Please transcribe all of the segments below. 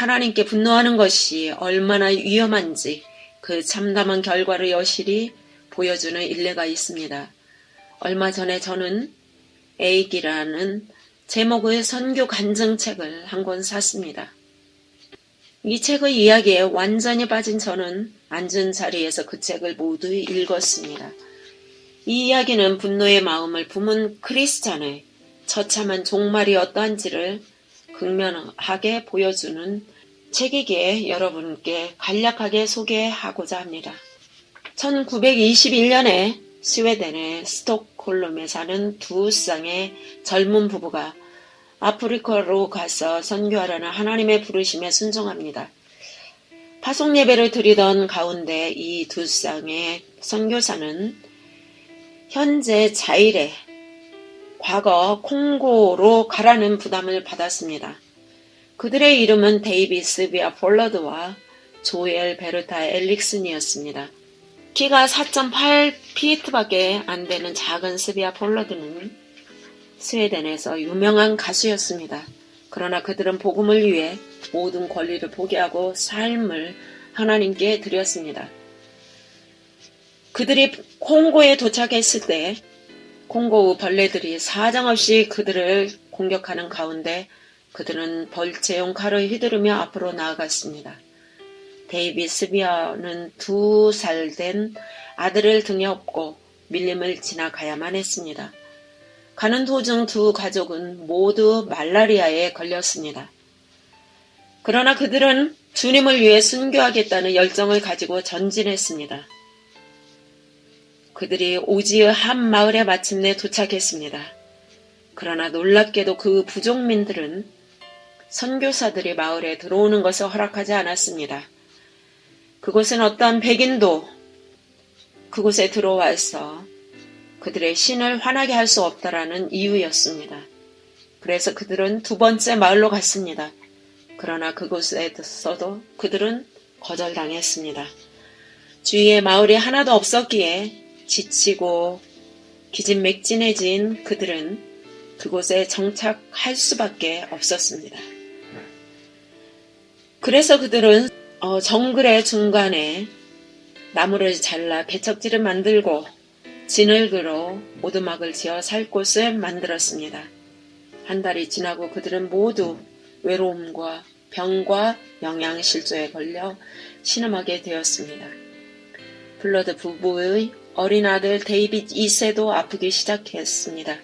하나님께 분노하는 것이 얼마나 위험한지 그 참담한 결과를 여실히 보여주는 일례가 있습니다. 얼마 전에 저는 에이기라는 제목의 선교 간증책을 한 권 샀습니다. 이 책의 이야기에 완전히 빠진 저는 앉은 자리에서 그 책을 모두 읽었습니다. 이 이야기는 분노의 마음을 품은 크리스찬의 처참한 종말이 어떠한지를 극명하게 보여주는 책이기에 여러분께 간략하게 소개하고자 합니다. 1921년에 스웨덴의 스톡홀름에 사는 두 쌍의 젊은 부부가 아프리카로 가서 선교하라는 하나님의 부르심에 순종합니다. 파송 예배를 드리던 가운데 이 두 쌍의 선교사는 현재 자일에 과거 콩고로 가라는 부담을 받았습니다. 그들의 이름은 데이빗 스비아 폴러드와 조엘 베르타 엘릭슨이었습니다. 키가 4.8피트밖에 안 되는 작은 스비아 폴러드는 스웨덴에서 유명한 가수였습니다. 그러나 그들은 복음을 위해 모든 권리를 포기하고 삶을 하나님께 드렸습니다. 그들이 콩고에 도착했을 때 콩고의 벌레들이 사정없이 그들을 공격하는 가운데 그들은 벌채용 칼을 휘두르며 앞으로 나아갔습니다. 데이빗 스비아는 2살 된 아들을 등에 업고 밀림을 지나가야만 했습니다. 가는 도중 두 가족은 모두 말라리아에 걸렸습니다. 그러나 그들은 주님을 위해 순교하겠다는 열정을 가지고 전진했습니다. 그들이 오지의 한 마을에 마침내 도착했습니다. 그러나 놀랍게도 그 부족민들은 선교사들이 마을에 들어오는 것을 허락하지 않았습니다. 그곳은 어떠한 백인도 그곳에 들어와서 그들의 신을 화나게 할 수 없다라는 이유였습니다. 그래서 그들은 두 번째 마을로 갔습니다. 그러나 그곳에서도 그들은 거절당했습니다. 주위에 마을이 하나도 없었기에 지치고 기진맥진해진 그들은 그곳에 정착할 수밖에 없었습니다. 그래서 그들은 정글의 중간에 나무를 잘라 개척지를 만들고 진흙으로 오두막을 지어 살 곳을 만들었습니다. 한 달이 지나고 그들은 모두 외로움과 병과 영양실조에 걸려 신음하게 되었습니다. 플러드 부부의 어린 아들 데이빗 2세도 아프기 시작했습니다.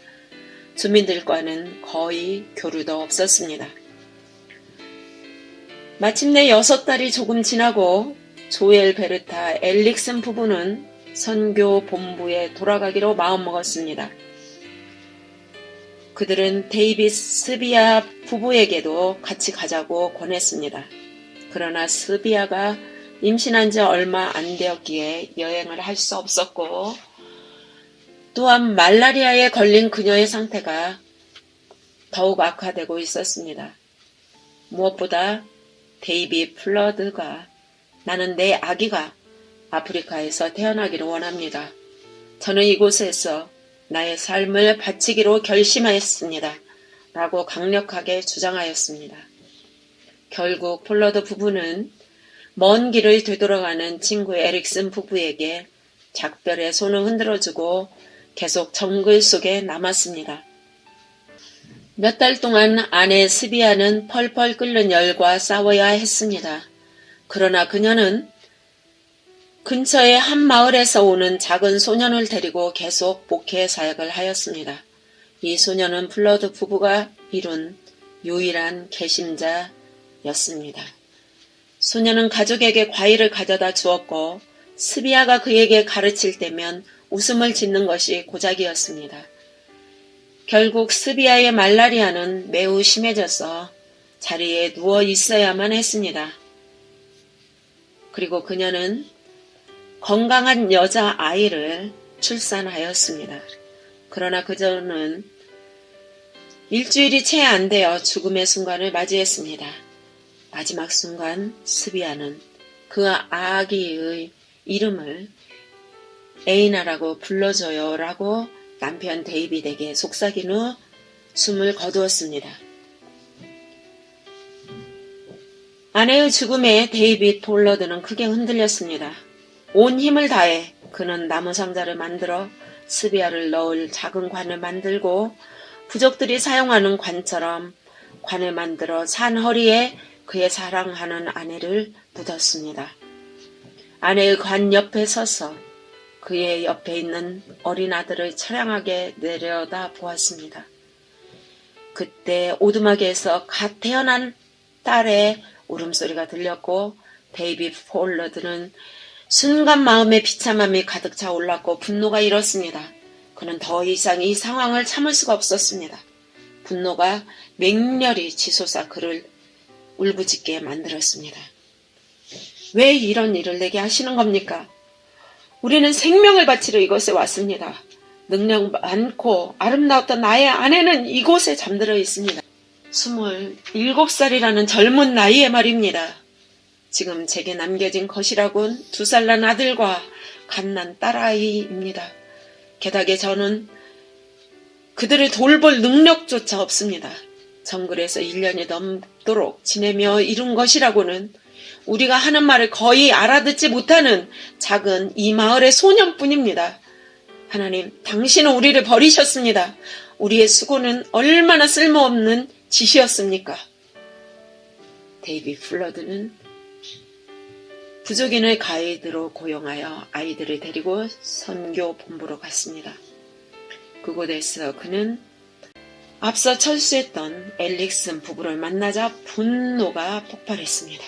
주민들과는 거의 교류도 없었습니다. 마침내 6달이 조금 지나고 조엘 베르타 엘릭슨 부부는 선교 본부에 돌아가기로 마음먹었습니다. 그들은 데이빗 스비아 부부에게도 같이 가자고 권했습니다. 그러나 스비아가 임신한 지 얼마 안 되었기에 여행을 할 수 없었고 또한 말라리아에 걸린 그녀의 상태가 더욱 악화되고 있었습니다. 무엇보다 데이빗 플러드가 나는 내 아기가 아프리카에서 태어나기를 원합니다. 저는 이곳에서 나의 삶을 바치기로 결심하였습니다. 라고 강력하게 주장하였습니다. 결국 플러드 부부는 먼 길을 되돌아가는 친구 에릭슨 부부에게 작별의 손을 흔들어주고 계속 정글 속에 남았습니다. 몇 달 동안 아내 스비아는 펄펄 끓는 열과 싸워야 했습니다. 그러나 그녀는 근처의 한 마을에서 오는 작은 소년을 데리고 계속 목회 사역을 하였습니다. 이 소년은 플러드 부부가 이룬 유일한 개신자였습니다. 소년은 가족에게 과일을 가져다 주었고 스비아가 그에게 가르칠 때면 웃음을 짓는 것이 고작이었습니다. 결국 스비아의 말라리아는 매우 심해져서 자리에 누워 있어야만 했습니다. 그리고 그녀는 건강한 여자아이를 출산하였습니다. 그러나 그녀는 일주일이 채 안 되어 죽음의 순간을 맞이했습니다. 마지막 순간 스비아는 그 아기의 이름을 에이나라고 불러줘요 라고 남편 데이빗에게 속삭인 후 숨을 거두었습니다. 아내의 죽음에 데이빗 폴러드는 크게 흔들렸습니다. 온 힘을 다해 그는 나무 상자를 만들어 스비아를 넣을 작은 관을 만들고 부족들이 사용하는 관처럼 관을 만들어 산 허리에 그의 사랑하는 아내를 묻었습니다. 아내의 관 옆에 서서 그의 옆에 있는 어린 아들을 처량하게 내려다 보았습니다. 그때 오두막에서 갓 태어난 딸의 울음소리가 들렸고 데이빗 폴러드는 순간 마음에 비참함이 가득 차 올랐고 분노가 일었습니다. 그는 더 이상 이 상황을 참을 수가 없었습니다. 분노가 맹렬히 치솟아 그를 울부짖게 만들었습니다. 왜 이런 일을 내게 하시는 겁니까? 우리는 생명을 바치러 이곳에 왔습니다. 능력 많고 아름다웠던 나의 아내는 이곳에 잠들어 있습니다. 27살이라는 젊은 나이에 말입니다. 지금 제게 남겨진 것이라곤 2살 난 아들과 갓난 딸아이입니다. 게다가 저는 그들을 돌볼 능력조차 없습니다. 정글에서 1년이 넘도록 지내며 이룬 것이라고는 우리가 하는 말을 거의 알아듣지 못하는 작은 이 마을의 소년뿐입니다. 하나님, 당신은 우리를 버리셨습니다. 우리의 수고는 얼마나 쓸모없는 짓이었습니까? 데이빗 폴러드는 부족인을 가이드로 고용하여 아이들을 데리고 선교 본부로 갔습니다. 그곳에서 그는 앞서 철수했던 엘릭슨 부부를 만나자 분노가 폭발했습니다.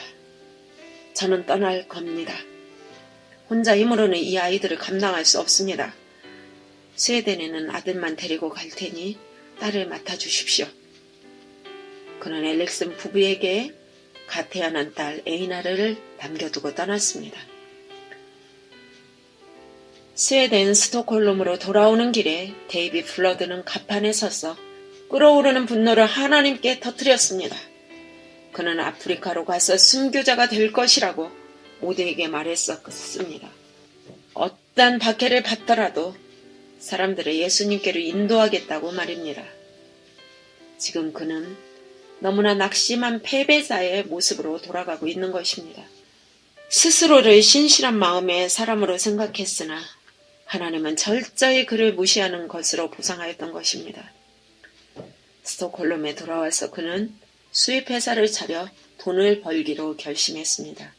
저는 떠날 겁니다. 혼자 힘으로는 이 아이들을 감당할 수 없습니다. 스웨덴에는 아들만 데리고 갈 테니 딸을 맡아주십시오. 그는 엘릭슨 부부에게 갓 태어난 딸 에이나를 남겨두고 떠났습니다. 스웨덴 스톡홀름으로 돌아오는 길에 데이빗 폴러드는 갑판에 서서 끓어오르는 분노를 하나님께 터뜨렸습니다. 그는 아프리카로 가서 순교자가 될 것이라고 모두에게 말했었습니다. 어떤 박해를 받더라도 사람들을 예수님께로 인도하겠다고 말입니다. 지금 그는 너무나 낙심한 패배자의 모습으로 돌아가고 있는 것입니다. 스스로를 신실한 마음의 사람으로 생각했으나 하나님은 철저히 그를 무시하는 것으로 보상하였던 것입니다. 스톡홀름에 돌아와서 그는 수입회사를 차려 돈을 벌기로 결심했습니다.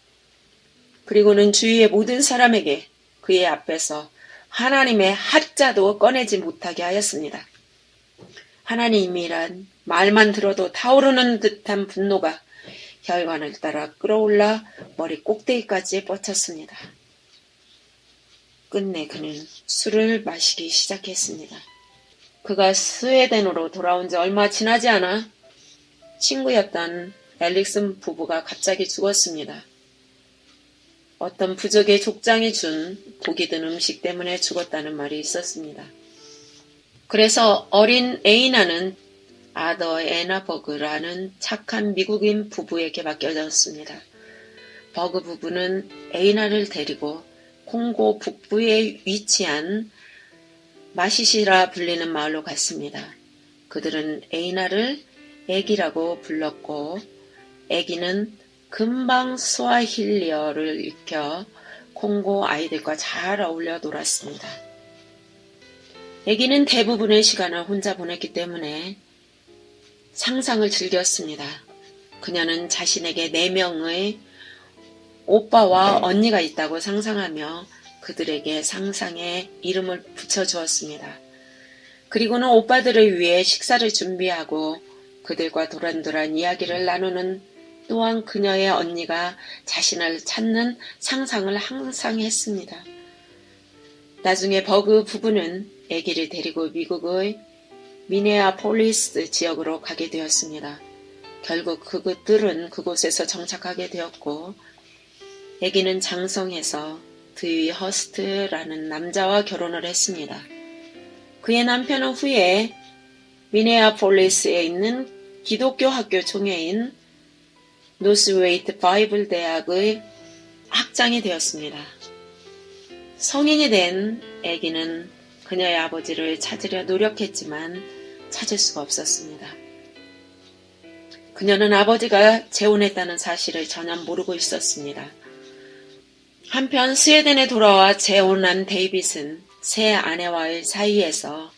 그리고는 주위의 모든 사람에게 그의 앞에서 하나님의 하자도 꺼내지 못하게 하였습니다. 하나님이란 말만 들어도 타오르는 듯한 분노가 혈관을 따라 끌어올라 머리 꼭대기까지 뻗쳤습니다. 끝내 그는 술을 마시기 시작했습니다. 그가 스웨덴으로 돌아온 지 얼마 지나지 않아 친구였던 엘릭슨 부부가 갑자기 죽었습니다. 어떤 부족의 족장이 준 고기 든 음식 때문에 죽었다는 말이 있었습니다. 그래서 어린 에이나는 아더 애나 버그라는 착한 미국인 부부에게 맡겨졌습니다. 버그 부부는 에이나를 데리고 콩고 북부에 위치한 마시시라 불리는 마을로 갔습니다. 그들은 에이나를 애기라고 불렀고 애기는 금방 스와힐리어를 익혀 콩고 아이들과 잘 어울려 놀았습니다. 애기는 대부분의 시간을 혼자 보냈기 때문에 상상을 즐겼습니다. 그녀는 자신에게 4명의 오빠와 언니가 있다고 상상하며 그들에게 상상에 이름을 붙여주었습니다. 그리고는 오빠들을 위해 식사를 준비하고 그들과 도란도란 이야기를 나누는 또한 그녀의 언니가 자신을 찾는 상상을 항상 했습니다. 나중에 버그 부부는 아기를 데리고 미국의 미네아폴리스 지역으로 가게 되었습니다. 결국 그들은 그곳에서 정착하게 되었고 아기는 장성해서 드위 허스트라는 남자와 결혼을 했습니다. 그의 남편은 후에 미네아폴리스에 있는 기독교 학교 총회인 노스웨이트 바이블 대학의 학장이 되었습니다. 성인이 된 아기는 그녀의 아버지를 찾으려 노력했지만 찾을 수가 없었습니다. 그녀는 아버지가 재혼했다는 사실을 전혀 모르고 있었습니다. 한편 스웨덴에 돌아와 재혼한 데이빗은 새 아내와의 사이에서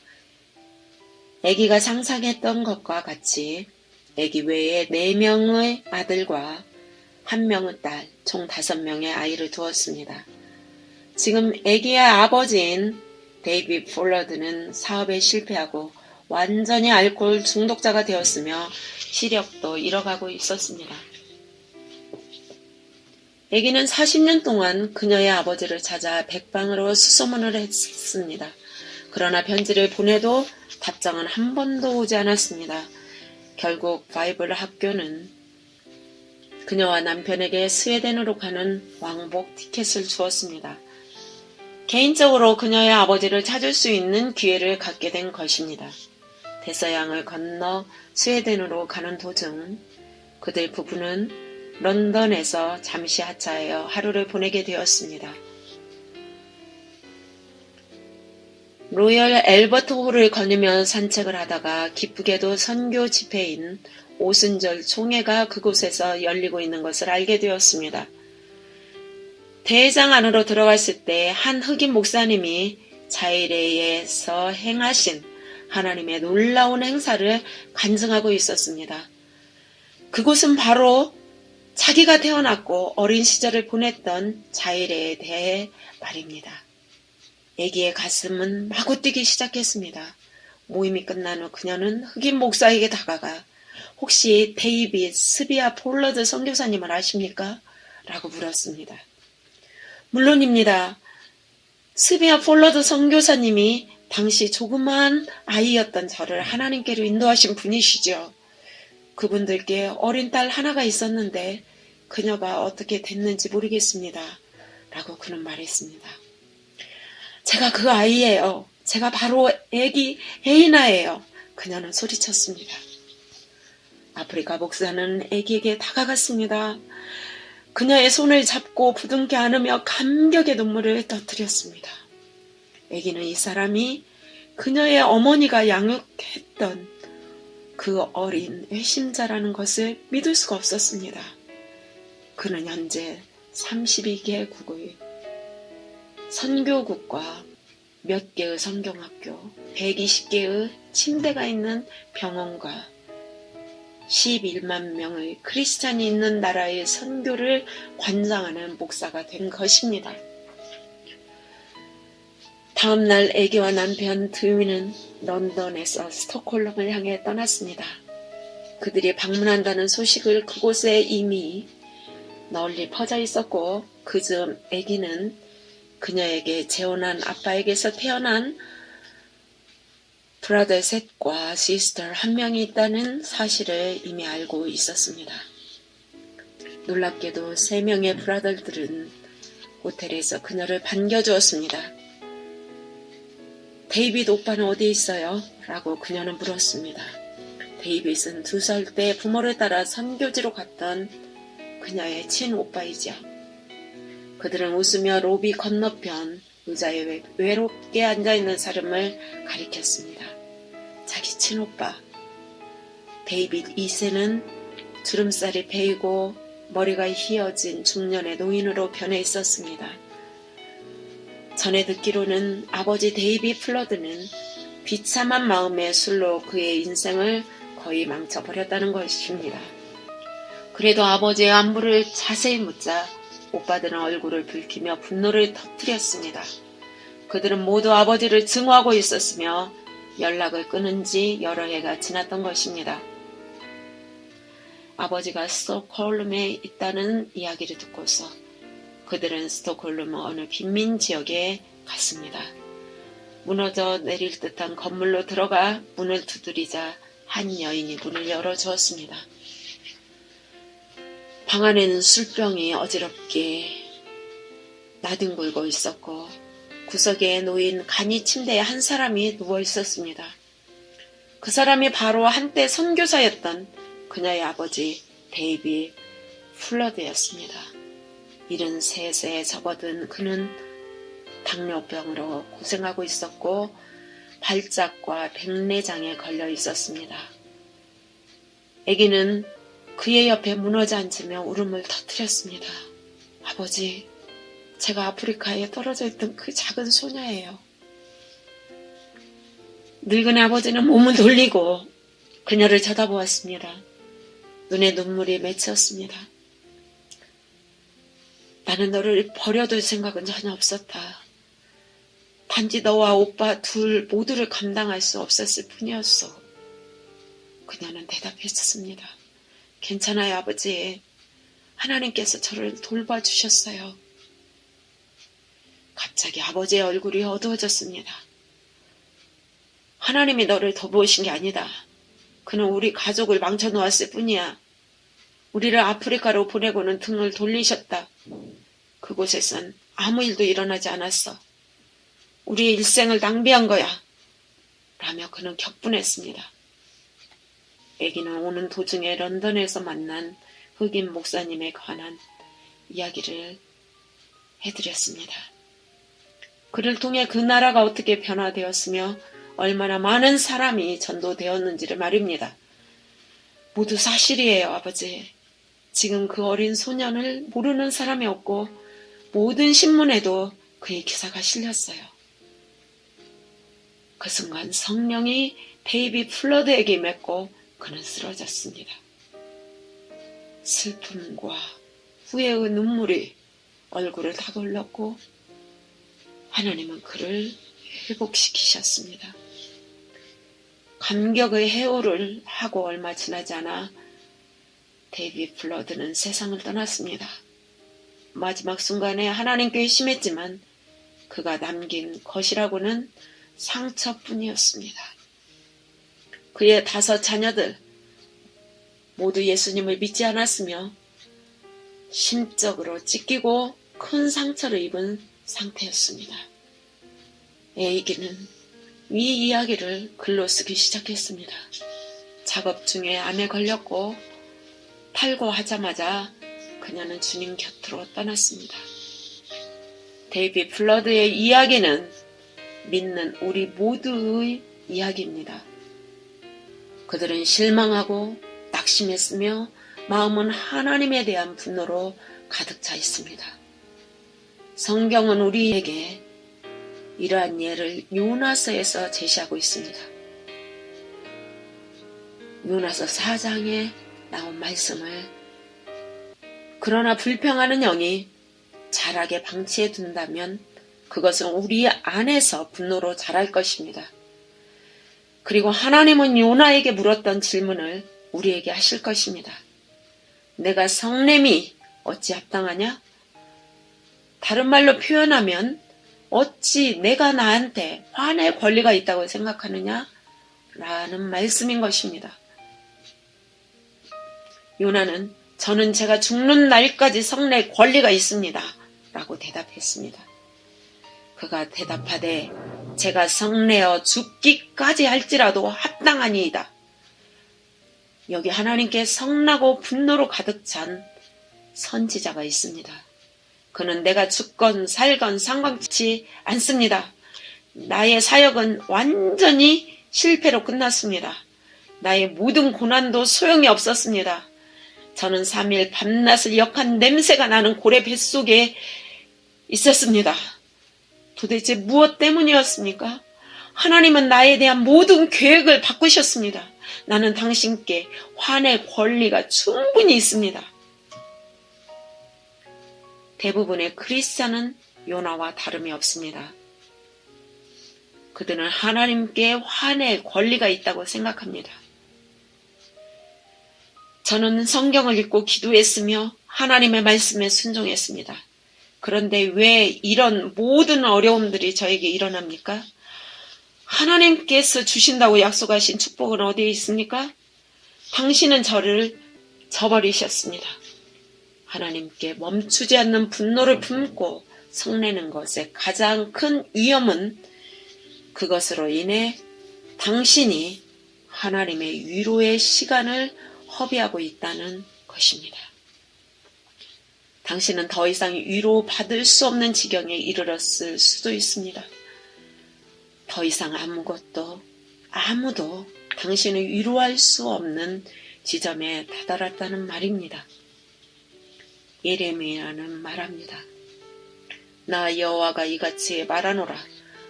아기가 상상했던 것과 같이 아기 외에 4명의 아들과 1명의 딸, 총 5명의 아이를 두었습니다. 지금 아기의 아버지인 데이빗 폴러드는 사업에 실패하고 완전히 알코올 중독자가 되었으며 시력도 잃어가고 있었습니다. 아기는 40년 동안 그녀의 아버지를 찾아 백방으로 수소문을 했습니다. 그러나 편지를 보내도 답장은 한 번도 오지 않았습니다. 결국 바이블 학교는 그녀와 남편에게 스웨덴으로 가는 왕복 티켓을 주었습니다. 개인적으로 그녀의 아버지를 찾을 수 있는 기회를 갖게 된 것입니다. 대서양을 건너 스웨덴으로 가는 도중 그들 부부는 런던에서 잠시 하차하여 하루를 보내게 되었습니다. 로열 앨버트 홀을 거니며 산책을 하다가 기쁘게도 선교 집회인 오순절 총회가 그곳에서 열리고 있는 것을 알게 되었습니다. 대회장 안으로 들어갔을 때 한 흑인 목사님이 자이레에서 행하신 하나님의 놀라운 행사를 간증하고 있었습니다. 그곳은 바로 자기가 태어났고 어린 시절을 보냈던 자이레에 대해 말입니다. 아기의 가슴은 마구 뛰기 시작했습니다. 모임이 끝난 후 그녀는 흑인 목사에게 다가가 혹시 데이빗 스비아 폴러드 선교사님을 아십니까? 라고 물었습니다. 물론입니다. 스비아 폴러드 선교사님이 당시 조그만 아이였던 저를 하나님께로 인도하신 분이시죠. 그분들께 어린 딸 하나가 있었는데 그녀가 어떻게 됐는지 모르겠습니다. 라고 그는 말했습니다. 제가 그 아이예요. 제가 바로 애기 에이나예요. 그녀는 소리쳤습니다. 아프리카 목사는 애기에게 다가갔습니다. 그녀의 손을 잡고 부둥켜 안으며 감격의 눈물을 터뜨렸습니다. 애기는 이 사람이 그녀의 어머니가 양육했던 그 어린 외심자라는 것을 믿을 수가 없었습니다. 그는 현재 32개국의 선교국과 몇 개의 성경학교, 120개의 침대가 있는 병원과 11만 명의 크리스찬이 있는 나라의 선교를 관장하는 목사가 된 것입니다. 다음날 아기와 남편 드위는 런던에서 스톡홀름을 향해 떠났습니다. 그들이 방문한다는 소식을 그곳에 이미 널리 퍼져 있었고 그즈음 아기는 그녀에게 재혼한 아빠에게서 태어난 브라더 셋과 시스터 한 명이 있다는 사실을 이미 알고 있었습니다. 놀랍게도 3명의 브라더들은 호텔에서 그녀를 반겨주었습니다. 데이빗 오빠는 어디 있어요? 라고 그녀는 물었습니다. 데이빗은 2살 때 부모를 따라 선교지로 갔던 그녀의 친오빠이죠. 그들은 웃으며 로비 건너편 의자에 외롭게 앉아있는 사람을 가리켰습니다. 자기 친오빠 데이빗 2세는 주름살이 베이고 머리가 휘어진 중년의 노인으로 변해 있었습니다. 전에 듣기로는 아버지 데이빗 플러드는 비참한 마음의 술로 그의 인생을 거의 망쳐버렸다는 것입니다. 그래도 아버지의 안부를 자세히 묻자 오빠들은 얼굴을 붉히며 분노를 터뜨렸습니다. 그들은 모두 아버지를 증오하고 있었으며 연락을 끊은 지 여러 해가 지났던 것입니다. 아버지가 스톡홀름에 있다는 이야기를 듣고서 그들은 스톡홀름 어느 빈민 지역에 갔습니다. 무너져 내릴 듯한 건물로 들어가 문을 두드리자 한 여인이 문을 열어주었습니다. 방 안에는 술병이 어지럽게 나뒹굴고 있었고 구석에 놓인 간이 침대에 한 사람이 누워 있었습니다. 그 사람이 바로 한때 선교사였던 그녀의 아버지 데이빗 플러드였습니다. 73세에 접어든 그는 당뇨병으로 고생하고 있었고 발작과 백내장에 걸려 있었습니다. 아기는 그의 옆에 무너져 앉으며 울음을 터뜨렸습니다. 아버지, 제가 아프리카에 떨어져 있던 그 작은 소녀예요. 늙은 아버지는 몸을 돌리고 그녀를 쳐다보았습니다. 눈에 눈물이 맺혔습니다. 나는 너를 버려둘 생각은 전혀 없었다. 단지 너와 오빠 둘 모두를 감당할 수 없었을 뿐이었어. 그녀는 대답했습니다. 괜찮아요, 아버지. 하나님께서 저를 돌봐주셨어요. 갑자기 아버지의 얼굴이 어두워졌습니다. 하나님이 너를 돌보신 게 아니다. 그는 우리 가족을 망쳐놓았을 뿐이야. 우리를 아프리카로 보내고는 등을 돌리셨다. 그곳에선 아무 일도 일어나지 않았어. 우리의 일생을 낭비한 거야. 라며 그는 격분했습니다. 아기는 오는 도중에 런던에서 만난 흑인 목사님에 관한 이야기를 해드렸습니다. 그를 통해 그 나라가 어떻게 변화되었으며 얼마나 많은 사람이 전도되었는지를 말입니다. 모두 사실이에요, 아버지. 지금 그 어린 소년을 모르는 사람이 없고 모든 신문에도 그의 기사가 실렸어요. 그 순간 성령이 데이비 플러드에게 임했고 그는 쓰러졌습니다. 슬픔과 후회의 눈물이 얼굴을 다돌렸고 하나님은 그를 회복시키셨습니다. 감격의 해오를 하고 얼마 지나지 않아 데이비 플러드는 세상을 떠났습니다. 마지막 순간에 하나님께 심했지만 그가 남긴 것이라고는 상처뿐이었습니다. 그의 5 자녀들 모두 예수님을 믿지 않았으며 심적으로 찢기고 큰 상처를 입은 상태였습니다. 에이기는 이 이야기를 글로 쓰기 시작했습니다. 작업 중에 암에 걸렸고 탈고하자마자 그녀는 주님 곁으로 떠났습니다. 데이비 플러드의 이야기는 믿는 우리 모두의 이야기입니다. 그들은 실망하고 낙심했으며 마음은 하나님에 대한 분노로 가득 차 있습니다. 성경은 우리에게 이러한 예를 요나서에서 제시하고 있습니다. 요나서 4장에 나온 말씀을 그러나 불평하는 영이 자라게 방치해 둔다면 그것은 우리 안에서 분노로 자랄 것입니다. 그리고 하나님은 요나에게 물었던 질문을 우리에게 하실 것입니다. 내가 성냄이 어찌 합당하냐? 다른 말로 표현하면 어찌 내가 나한테 화낼 권리가 있다고 생각하느냐? 라는 말씀인 것입니다. 요나는 저는 제가 죽는 날까지 성낼 권리가 있습니다. 라고 대답했습니다. 그가 대답하되 제가 성내어 죽기까지 할지라도 합당하니이다. 여기 하나님께 성나고 분노로 가득 찬 선지자가 있습니다. 그는 내가 죽건 살건 상관치 않습니다. 나의 사역은 완전히 실패로 끝났습니다. 나의 모든 고난도 소용이 없었습니다. 저는 3일 밤낮을 역한 냄새가 나는 고래 뱃속에 있었습니다. 도대체 무엇 때문이었습니까? 하나님은 나에 대한 모든 계획을 바꾸셨습니다. 나는 당신께 화낼 권리가 충분히 있습니다. 대부분의 크리스찬은 요나와 다름이 없습니다. 그들은 하나님께 화낼 권리가 있다고 생각합니다. 저는 성경을 읽고 기도했으며 하나님의 말씀에 순종했습니다. 그런데 왜 이런 모든 어려움들이 저에게 일어납니까? 하나님께서 주신다고 약속하신 축복은 어디에 있습니까? 당신은 저를 저버리셨습니다. 하나님께 멈추지 않는 분노를 품고 성내는 것의 가장 큰 위험은 그것으로 인해 당신이 하나님의 위로의 시간을 허비하고 있다는 것입니다. 당신은 더 이상 위로받을 수 없는 지경에 이르렀을 수도 있습니다. 더 이상 아무도 당신을 위로할 수 없는 지점에 다다랐다는 말입니다. 예레미야는 말합니다. 나 여호와가 이같이 말하노라.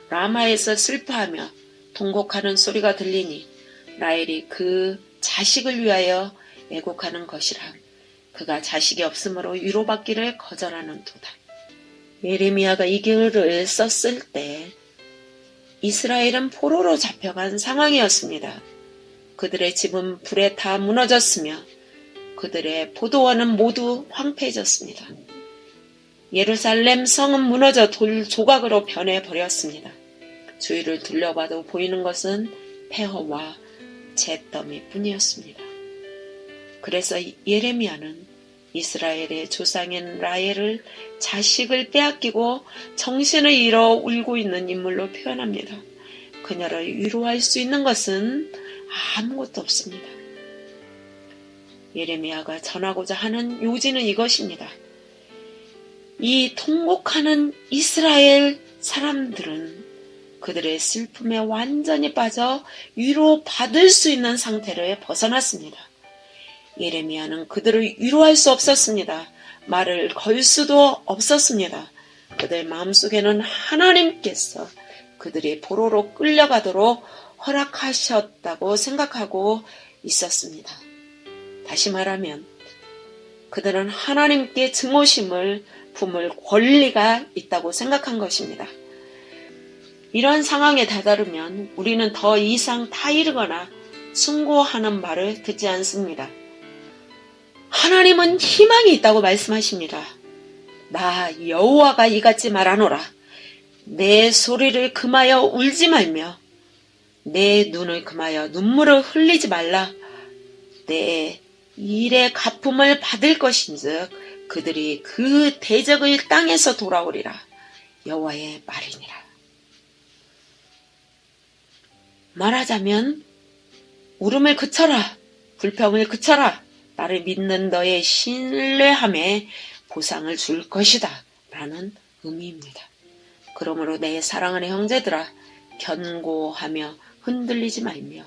라마에서 슬퍼하며 통곡하는 소리가 들리니 라헬이 그 자식을 위하여 애곡하는 것이라. 그가 자식이 없으므로 위로받기를 거절하는도다. 예레미야가 이 글을 썼을 때 이스라엘은 포로로 잡혀간 상황이었습니다. 그들의 집은 불에 타 무너졌으며 그들의 포도원은 모두 황폐해졌습니다. 예루살렘 성은 무너져 돌 조각으로 변해버렸습니다. 주위를 둘러봐도 보이는 것은 폐허와 잿더미 뿐이었습니다. 그래서 예레미야는 이스라엘의 조상인 라헬을 자식을 빼앗기고 정신을 잃어 울고 있는 인물로 표현합니다. 그녀를 위로할 수 있는 것은 아무것도 없습니다. 예레미야가 전하고자 하는 요지는 이것입니다. 이 통곡하는 이스라엘 사람들은 그들의 슬픔에 완전히 빠져 위로받을 수 있는 상태를 벗어났습니다. 예레미야는 그들을 위로할 수 없었습니다. 말을 걸 수도 없었습니다. 그들 마음속에는 하나님께서 그들이 포로로 끌려가도록 허락하셨다고 생각하고 있었습니다. 다시 말하면 그들은 하나님께 증오심을 품을 권리가 있다고 생각한 것입니다. 이런 상황에 다다르면 우리는 더 이상 타이르거나 숭고하는 말을 듣지 않습니다. 하나님은 희망이 있다고 말씀하십니다. 나 여호와가 이같이 말하노라. 내 소리를 금하여 울지 말며 내 눈을 금하여 눈물을 흘리지 말라. 내 일의 갚음을 받을 것인즉 그들이 그 대적의 땅에서 돌아오리라. 여호와의 말이니라. 말하자면 울음을 그쳐라. 불평을 그쳐라. 나를 믿는 너의 신뢰함에 보상을 줄 것이다. 라는 의미입니다. 그러므로 내 사랑하는 형제들아, 견고하며 흔들리지 말며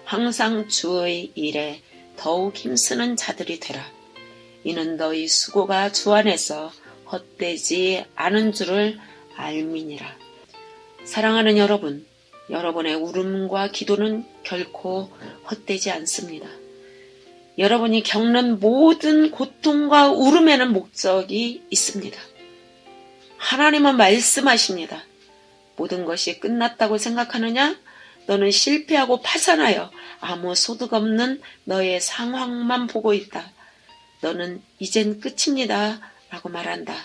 항상 주의 일에 더욱 힘쓰는 자들이 되라. 이는 너희 수고가 주 안에서 헛되지 않은 줄을 알미니라. 사랑하는 여러분, 여러분의 울음과 기도는 결코 헛되지 않습니다. 여러분이 겪는 모든 고통과 울음에는 목적이 있습니다. 하나님은 말씀하십니다. 모든 것이 끝났다고 생각하느냐? 너는 실패하고 파산하여 아무 소득 없는 너의 상황만 보고 있다. 너는 이젠 끝입니다. 라고 말한다.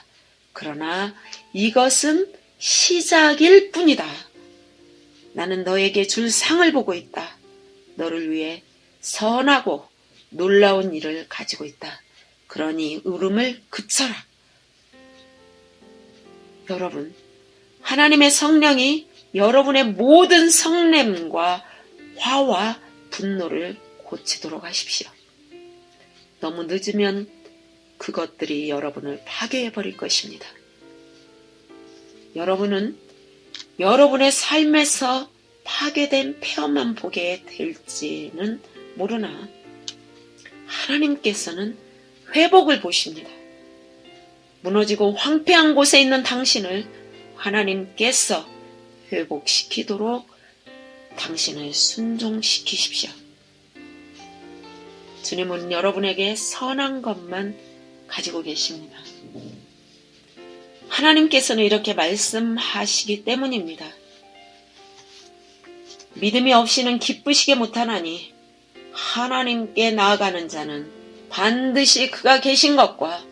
그러나 이것은 시작일 뿐이다. 나는 너에게 줄 상을 보고 있다. 너를 위해 선하고 놀라운 일을 가지고 있다. 그러니 울음을 그쳐라. 여러분, 하나님의 성령이 여러분의 모든 성냄과 화와 분노를 고치도록 하십시오. 너무 늦으면 그것들이 여러분을 파괴해버릴 것입니다. 여러분은 여러분의 삶에서 파괴된 폐허만 보게 될지는 모르나 하나님께서는 회복을 보십니다. 무너지고 황폐한 곳에 있는 당신을 하나님께서 회복시키도록 당신을 순종시키십시오. 주님은 여러분에게 선한 것만 가지고 계십니다. 하나님께서는 이렇게 말씀하시기 때문입니다. 믿음이 없이는 기쁘시게 못하나니 하나님께 나아가는 자는 반드시 그가 계신 것과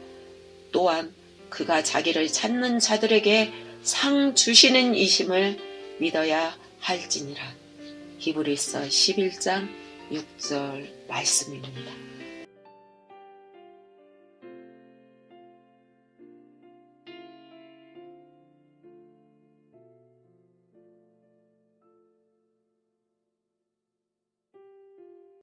또한 그가 자기를 찾는 자들에게 상 주시는 이심을 믿어야 할지니라. 히브리서 11장 6절 말씀입니다.